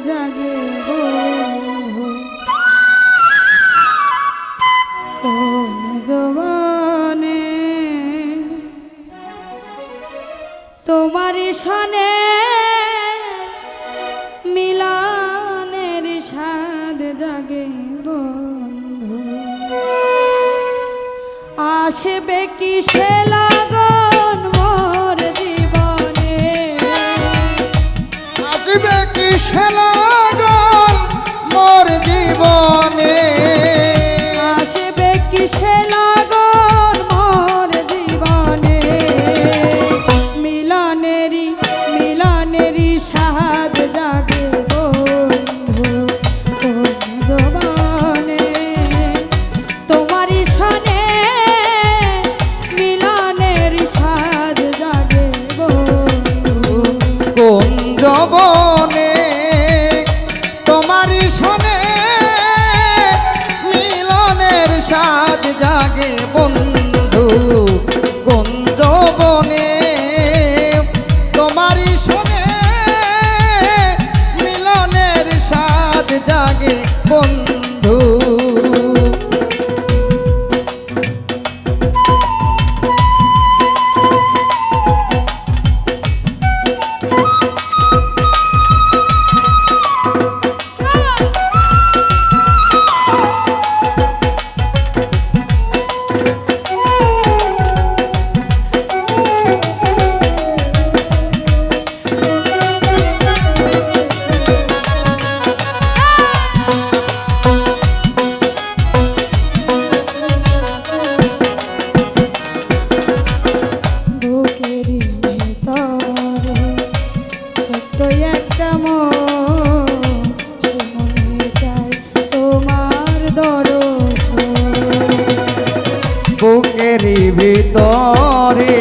জাগে বন্ধু কোন জবানে তোমারই সনে মিলনের স্বাদ জাগে বন্ধু আসবে কিসে লাগন মোর জীবনে আসবে কিসে লাগন মোর জীবনে আসবে কিসে লাগন মোর জীবনে মিলনেরই স্বাদ জাগে বন্ধু কোন জবানে তোমারই সনে মিলনের স্বাদ জাগে বন্ধু কোন জবনে তোমারই শোনে মিলনের স্বাদ জাগে বন্ধু কোন জবনে তোমারই শোনে মিলনের স্বাদ জাগে বন্ধু বুকেরই ভেতরে ছোট্ট একটা মন সে মনে চায় তোমার দর্শন বুকেরই ভিতরে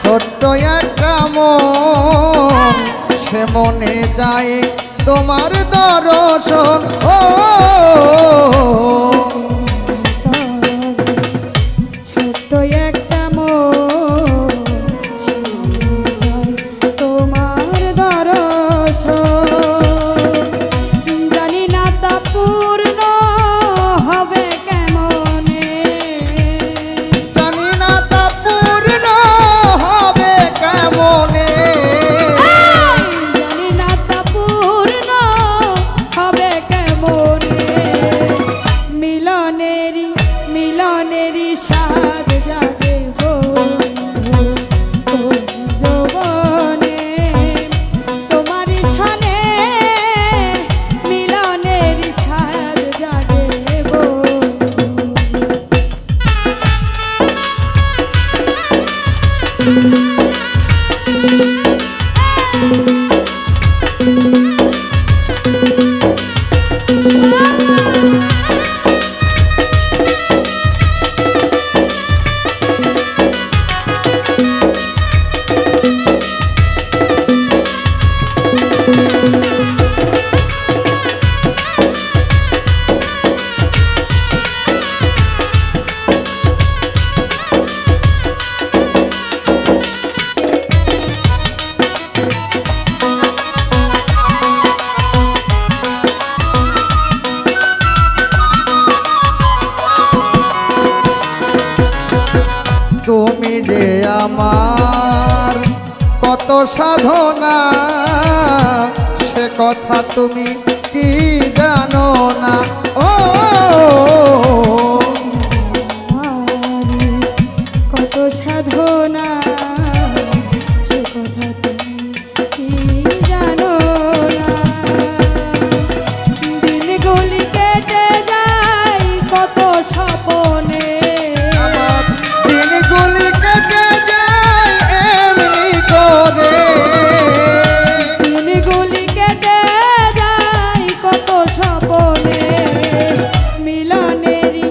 ছোট্ট একটা মন সে মনে যায় তোমার দর্শন ও ছোট্ট একটা মন সে মনে চায় তোমার দর্শন জানি না তা পূর্ণ হবে কেমনে জানি না তা পূর্ণ হবে কেমনে জানি না তা পূর্ণ হবে কেমনে মিলনেরই স্বাদ জাগে বন্ধু কোন যৌবনে তোমারই সনে মিলনের স্বাদ জাগে বন্ধু তুমি যে আমার কত সাধনা সে কথা তুমি কি জানো না ও আমারি কত সাধনা সে কথা তুমি কি জানো না দিনগুলি কেটে যায় কত স্বপনে আমার দিনগুলি কেটে যায় এমনি করে দিনগুলি কেটে যায় কত স্বপনে মিলনেরই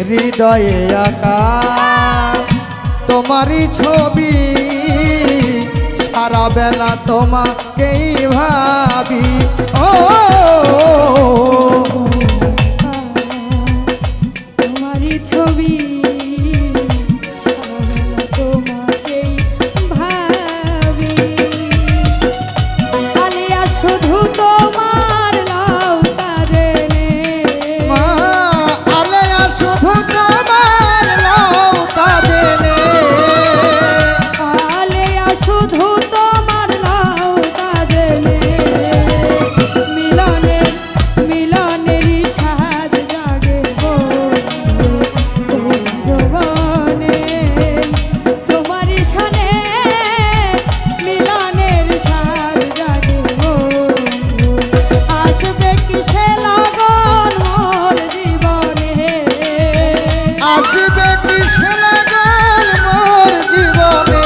হৃদয়ে আঁকা তোমারই ছবি, সারা বেলা তোমাকেই ভাবি। ও তোমারই ছবি, সারাবেলা তোমাকেই ভাবি। আলিয়া শুধু তোমার লৌকা জেনে, মা আলেয়া শুধু তোমার লৌতা জেনে, আলিয়া শুধু তোমার লৌকা জেনে, মিলনের মিলনেরই স্বাদ জাগে গো যৌবনে। তোমারই সনে মিলনের স্বাদ জাগে গো, আসবে কিসে লগন মোর জীবনে, আসবে কিসে লাগন মোর জীবনে,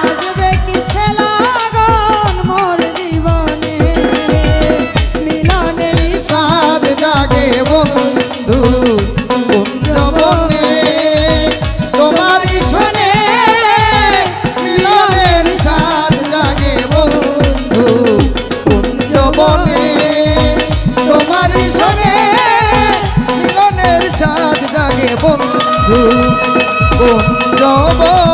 আসবে কিসে লগন মোর জীবনে, মিলনেরই সাদ জাগে বন্ধু কুঞ্জবনে, তোমারই শোনে মিলনের সাদ জাগে বন্ধু কুঞ্জবনে, তোমারই শোনে মিলনের সাদ জাগে বন্ধু কুঞ্জবনে।